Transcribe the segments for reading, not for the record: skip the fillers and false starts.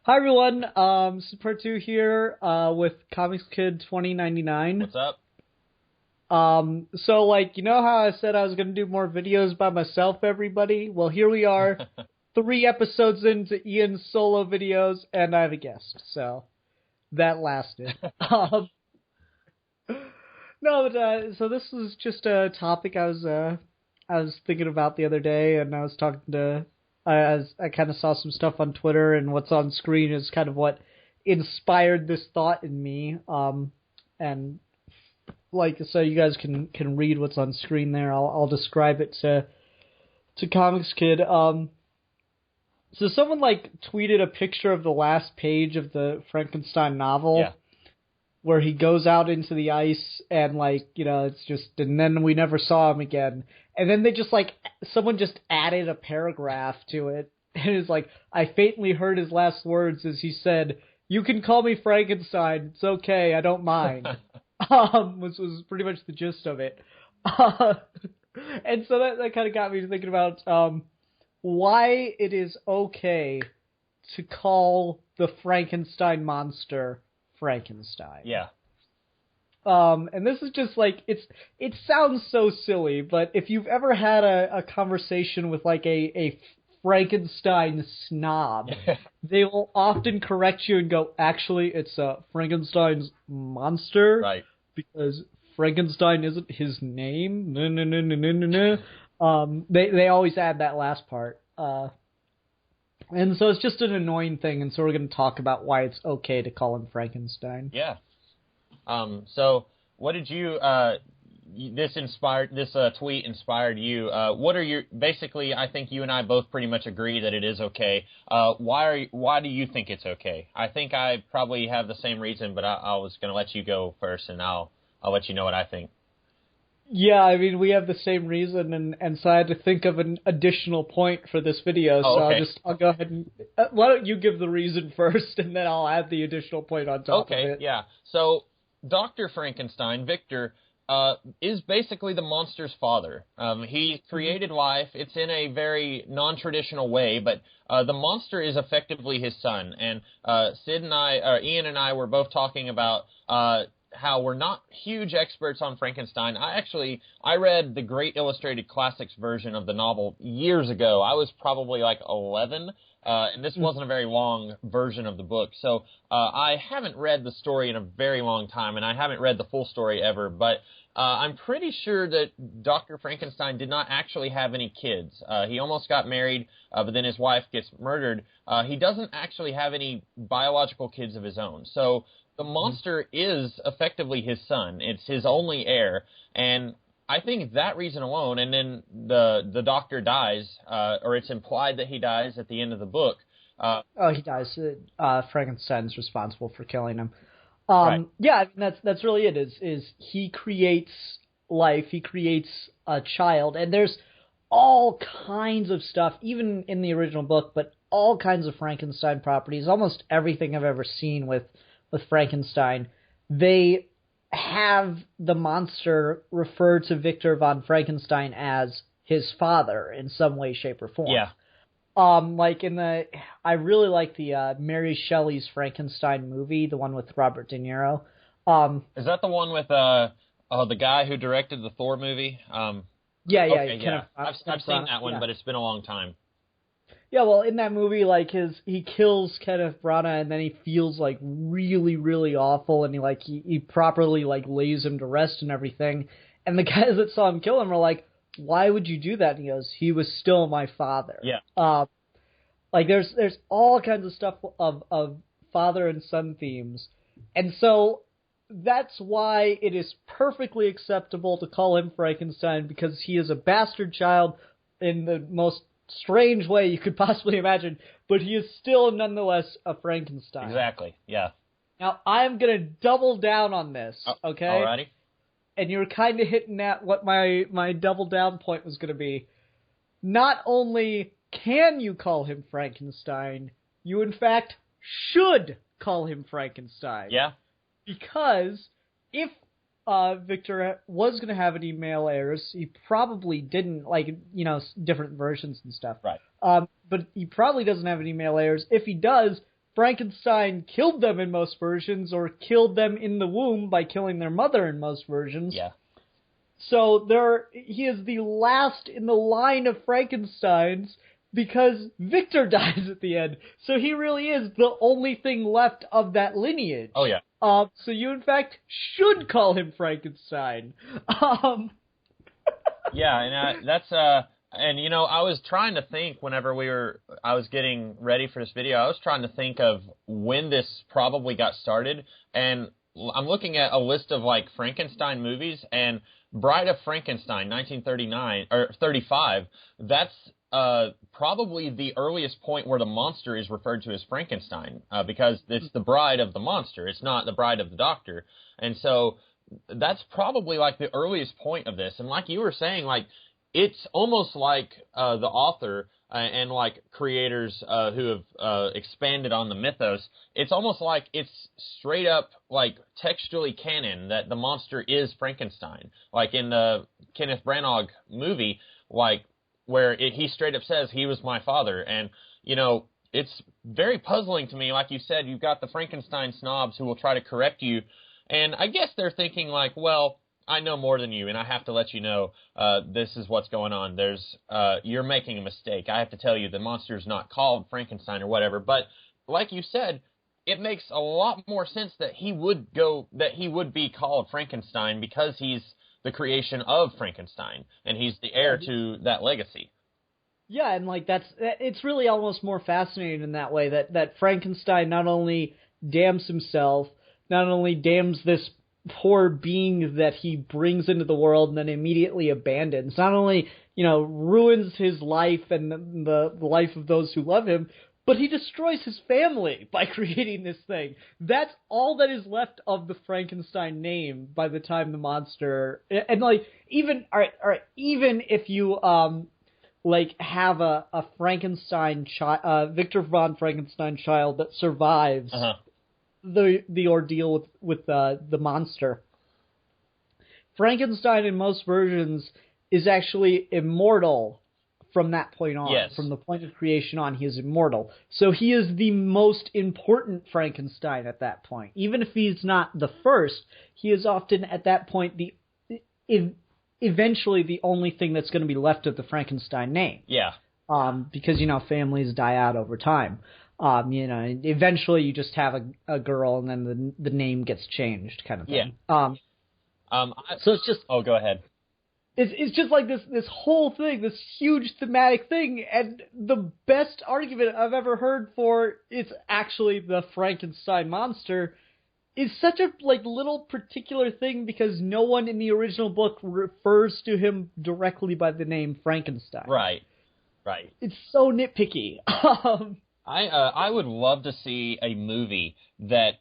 Hi everyone, this is part 2 here with Comics Kid 2099. What's up? So like, you know how I said I was going to do more videos by myself, everybody? Well, here we are, 3 episodes into Ian's solo videos, and I have a guest, so that lasted. No, but so this was just a topic I was thinking about the other day, and I was talking to... I kind of saw some stuff on Twitter, and what's on screen is kind of what inspired this thought in me. And like, so you guys can read what's on screen there. I'll describe it to Comics Kid. So someone like tweeted a picture of the last page of the Frankenstein novel. Yeah. Where he goes out into the ice and, like, you know, it's just, and then we never saw him again. And then they just, like, someone just added a paragraph to it. And it's like, I faintly heard his last words as he said, "You can call me Frankenstein. It's okay. I don't mind." Which was pretty much the gist of it. And so that kind of got me thinking about why it is okay to call the Frankenstein monster Frankenstein. Yeah. And this is just like, it sounds so silly, but if you've ever had a conversation with like a Frankenstein snob, they will often correct you and go, actually, it's Frankenstein's monster. Right. Because Frankenstein isn't his name. They always add that last part. And so it's just an annoying thing, and so we're going to talk about why it's okay to call him Frankenstein. Yeah. So what did you, this tweet inspired you. What are your, basically, I think you and I both pretty much agree that it is okay. Why do you think it's okay? I think I probably have the same reason, but I was going to let you go first, and I'll let you know what I think. Yeah, I mean, we have the same reason, and so I had to think of an additional point for this video, so okay. I'll go ahead and... why don't you give the reason first, and then I'll add the additional point on top of it. Okay, yeah. So, Dr. Frankenstein, Victor, is basically the monster's father. He created life. It's in a very non-traditional way, but the monster is effectively his son. And Ian and I were both talking about... how we're not huge experts on Frankenstein. I read the Great Illustrated Classics version of the novel years ago. I was probably like 11, and this wasn't a very long version of the book. So I haven't read the story in a very long time, and I haven't read the full story ever, but I'm pretty sure that Dr. Frankenstein did not actually have any kids. He almost got married, but then his wife gets murdered. He doesn't actually have any biological kids of his own. So the monster is effectively his son. It's his only heir, and I think that reason alone, and then the doctor dies, or it's implied that he dies at the end of the book. He dies. Frankenstein's responsible for killing him. Right. Yeah, I mean, that's really it. Is he creates life, he creates a child, and there's all kinds of stuff, even in the original book, but all kinds of Frankenstein properties. Almost everything I've ever seen with Frankenstein, they have the monster refer to Victor von Frankenstein as his father in some way, shape, or form. Yeah. Like I really like the Mary Shelley's Frankenstein movie, the one with Robert De Niro. Is that the one with the guy who directed the Thor movie? Yeah. I've seen that one, but it's been a long time. Yeah, well, in that movie, like, he kills Kenneth Branagh, and then he feels, like, really, really awful, and he properly, like, lays him to rest and everything. And the guys that saw him kill him are like, why would you do that? And he goes, he was still my father. Yeah. Like, there's all kinds of stuff of father and son themes. And so that's why it is perfectly acceptable to call him Frankenstein, because he is a bastard child in the most strange way you could possibly imagine, but he is still nonetheless a Frankenstein. Exactly, yeah. Now, I'm going to double down on this, okay? Alrighty. And you're kind of hitting at what my double down point was going to be. Not only can you call him Frankenstein, you in fact should call him Frankenstein. Yeah. Because if Victor was going to have any male heirs, he probably didn't, like, you know, different versions and stuff. Right. But he probably doesn't have any male heirs. If he does, Frankenstein killed them in most versions, or killed them in the womb by killing their mother in most versions. Yeah. So he is the last in the line of Frankensteins because Victor dies at the end. So he really is the only thing left of that lineage. Oh, yeah. So you, in fact, should call him Frankenstein. Yeah, and and I was trying to think whenever I was getting ready for this video, I was trying to think of when this probably got started, and I'm looking at a list of like Frankenstein movies, and Bride of Frankenstein, 1939 or 35. That's probably the earliest point where the monster is referred to as Frankenstein, because it's the bride of the monster. It's not the bride of the doctor, and so that's probably like the earliest point of this. And like you were saying, like it's almost like the author and like creators who have expanded on the mythos, it's almost like it's straight up like textually canon that the monster is Frankenstein. Like in the Kenneth Branagh movie, like where he straight up says he was my father. And, it's very puzzling to me. Like you said, you've got the Frankenstein snobs who will try to correct you. And I guess they're thinking like, well, I know more than you, and I have to let you know this is what's going on. You're making a mistake. I have to tell you the monster's not called Frankenstein or whatever. But like you said, it makes a lot more sense that he would be called Frankenstein because he's the creation of Frankenstein, and he's the heir to that legacy. Yeah, and like it's really almost more fascinating in that way that Frankenstein not only damns himself, not only damns this poor being that he brings into the world and then immediately abandons, not only, ruins his life and the life of those who love him, but he destroys his family by creating this thing. That's all that is left of the Frankenstein name by the time the monster, and like, even if you, have a Frankenstein child, Victor von Frankenstein child that survives the ordeal with the monster. Frankenstein in most versions is actually immortal from that point on. Yes. From the point of creation on, he is immortal. So he is the most important Frankenstein at that point. Even if he's not the first, he is often at that point eventually the only thing that's going to be left of the Frankenstein name. Yeah. Because, families die out over time. Eventually you just have a girl and then the name gets changed kind of thing. Yeah. So it's just... Oh, go ahead. It's just like this whole thing, this huge thematic thing, and the best argument I've ever heard for it's actually the Frankenstein monster is such a little particular thing because no one in the original book refers to him directly by the name Frankenstein. Right. It's so nitpicky. I would love to see a movie that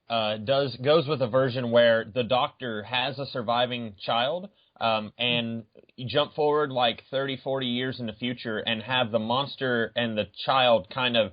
goes with a version where the doctor has a surviving child, and you jump forward like 30, 40 years in the future and have the monster and the child kind of,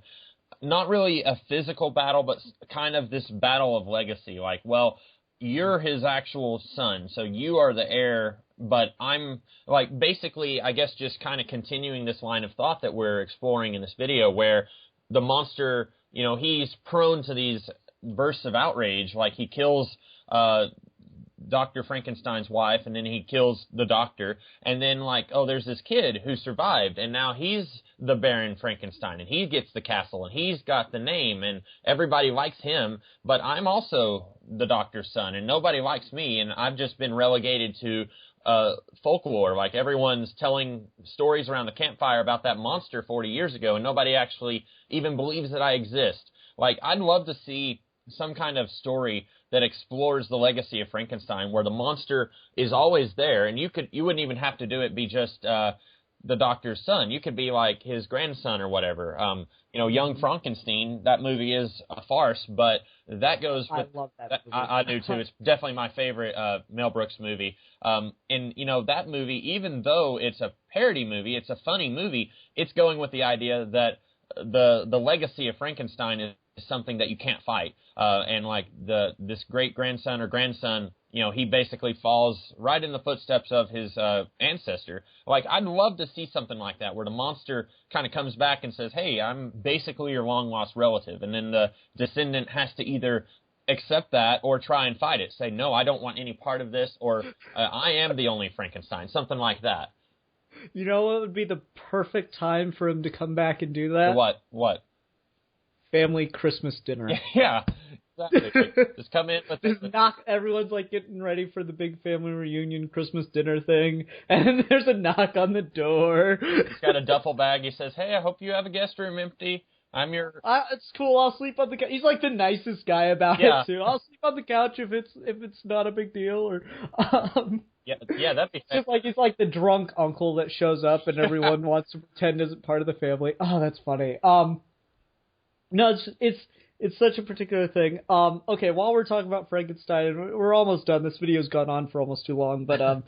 not really a physical battle, but kind of this battle of legacy. Like, well, you're his actual son, so you are the heir, but I'm, like, basically, I guess just kind of continuing this line of thought that we're exploring in this video where the monster, he's prone to these bursts of outrage, like he kills Dr. Frankenstein's wife, and then he kills the doctor, and then there's this kid who survived, and now he's the Baron Frankenstein, and he gets the castle, and he's got the name, and everybody likes him, but I'm also the doctor's son, and nobody likes me, and I've just been relegated to folklore. Like, everyone's telling stories around the campfire about that monster 40 years ago, and nobody actually even believes that I exist. Like, I'd love to see some kind of story that explores the legacy of Frankenstein, where the monster is always there, and you wouldn't even have to do it be just the doctor's son. You could be like his grandson or whatever. Young Frankenstein, that movie is a farce, but that goes with... I love that movie. I do too. It's definitely my favorite Mel Brooks movie. And, that movie, even though it's a parody movie, it's a funny movie, it's going with the idea that the legacy of Frankenstein is something that you can't fight. And this great grandson or grandson he basically falls right in the footsteps of his ancestor. Like, I'd love to see something like that, where the monster kind of comes back and says, hey, I'm basically your long-lost relative. And then the descendant has to either accept that or try and fight it. Say, no, I don't want any part of this, or I am the only Frankenstein, something like that. You know what would be the perfect time for him to come back and do that? What? Family Christmas dinner. Yeah, exactly. Just come in with Just knock. Everyone's like getting ready for the big family reunion Christmas dinner thing, and then there's a knock on the door. He's got a duffel bag. He says, hey, I hope you have a guest room empty. I'm your... It's cool. I'll sleep on the couch. He's like the nicest guy about it too. I'll sleep on the couch if it's not a big deal. Or yeah, that'd be just like he's like the drunk uncle that shows up and everyone wants to pretend isn't part of the family. Oh, that's funny. No, it's such a particular thing. Okay, while we're talking about Frankenstein, we're almost done. This video's gone on for almost too long, but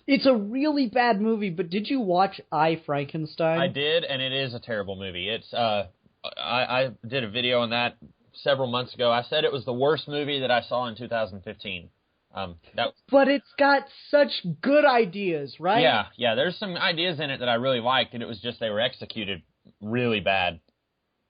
it's a really bad movie, but did you watch I, Frankenstein? I did, and it is a terrible movie. It's I did a video on that several months ago. I said it was the worst movie that I saw in 2015. But it's got such good ideas, right? Yeah, there's some ideas in it that I really liked, and it was just they were executed really bad.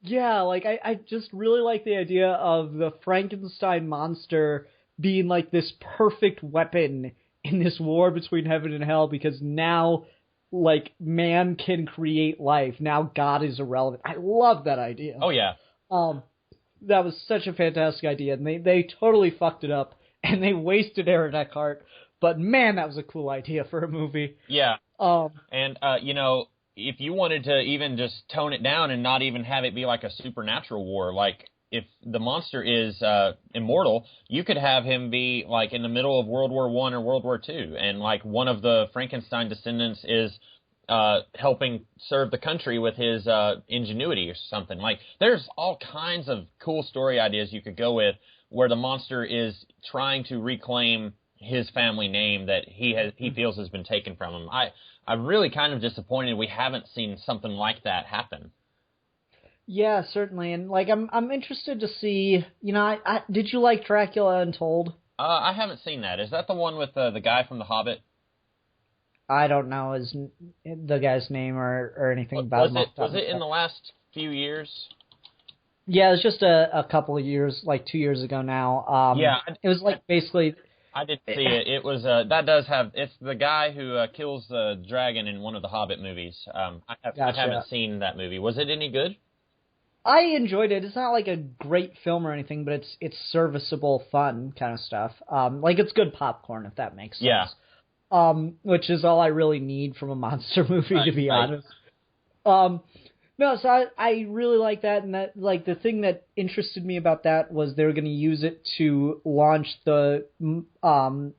Yeah, like, I just really like the idea of the Frankenstein monster being, like, this perfect weapon in this war between heaven and hell, because now, like, man can create life. Now God is irrelevant. I love that idea. Oh, yeah. That was such a fantastic idea, and they totally fucked it up, and they wasted Aaron Eckhart, but man, that was a cool idea for a movie. Yeah. And, if you wanted to even just tone it down and not even have it be like a supernatural war, like if the monster is immortal, you could have him be like in the middle of World War I or World War II, and like one of the Frankenstein descendants is helping serve the country with his ingenuity or something. Like, there's all kinds of cool story ideas you could go with where the monster is trying to reclaim his family name that he feels has been taken from him. I'm really kind of disappointed we haven't seen something like that happen. Yeah, certainly, and like I'm interested to see. Did you like Dracula Untold? I haven't seen that. Is that the one with the guy from The Hobbit? I don't know the guy's name or anything about him. Was it in the last few years? Yeah, it was just a couple of years, like 2 years ago now. It was like basically. I didn't see it. It was it's the guy who kills the dragon in one of the Hobbit movies. I haven't seen that movie. Was it any good? I enjoyed it. It's not like a great film or anything, but it's serviceable, fun kind of stuff. Like, it's good popcorn, if that makes sense. Yeah. Which is all I really need from a monster movie, to be honest. No, so I really like that, and that, like, the thing that interested me about that was they were going to use it to launch the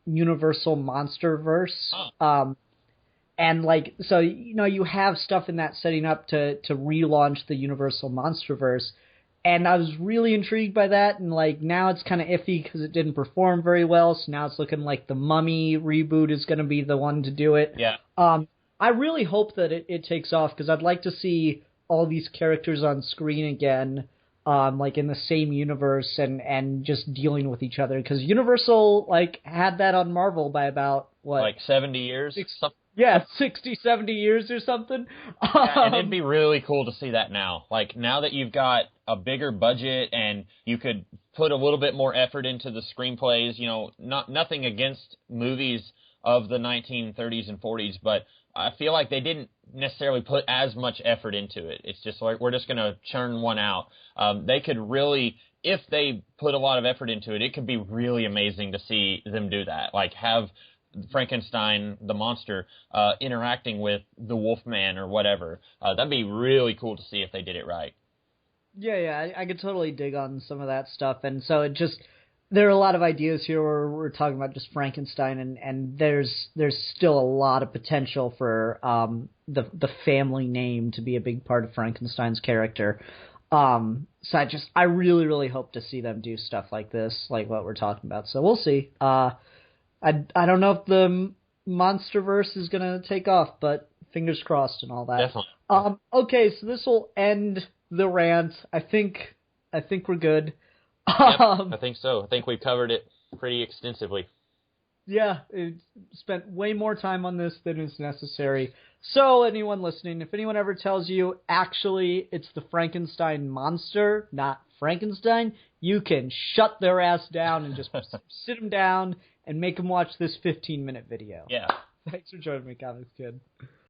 Universal Monsterverse. And, like, so, you have stuff in that setting up to relaunch the Universal Monsterverse, and I was really intrigued by that, and, like, now it's kind of iffy because it didn't perform very well, so now it's looking like the Mummy reboot is going to be the one to do it. Yeah. I really hope that it takes off, because I'd like to see all these characters on screen again, like in the same universe and just dealing with each other. Because Universal, like, had that on Marvel by about, what? Like 70 years? 60, 70 years or something. And it'd be really cool to see that now. Like, now that you've got a bigger budget and you could put a little bit more effort into the screenplays, nothing against movies of the 1930s and 40s, but I feel like they didn't necessarily put as much effort into it. It's just like, we're just going to churn one out. They could really, if they put a lot of effort into it, it could be really amazing to see them do that. Like, have Frankenstein, the monster, interacting with the Wolfman or whatever. That'd be really cool to see if they did it right. Yeah, I could totally dig on some of that stuff. And so there are a lot of ideas here where we're talking about just Frankenstein, and there's still a lot of potential for the family name to be a big part of Frankenstein's character. So I really, really hope to see them do stuff like this, like what we're talking about. So we'll see. I don't know if the Monsterverse is going to take off, but fingers crossed and all that. Definitely. Okay, so this will end the rant. I think we're good. Yep, I think so. I think we've covered it. pretty extensively. Yeah, it spent way more time on this than is necessary. So, anyone listening, if anyone ever tells you, actually, it's the Frankenstein monster, not Frankenstein, you can shut their ass down and just sit them down and make them watch this 15-minute video. Yeah. Thanks for joining me, Comics Kid.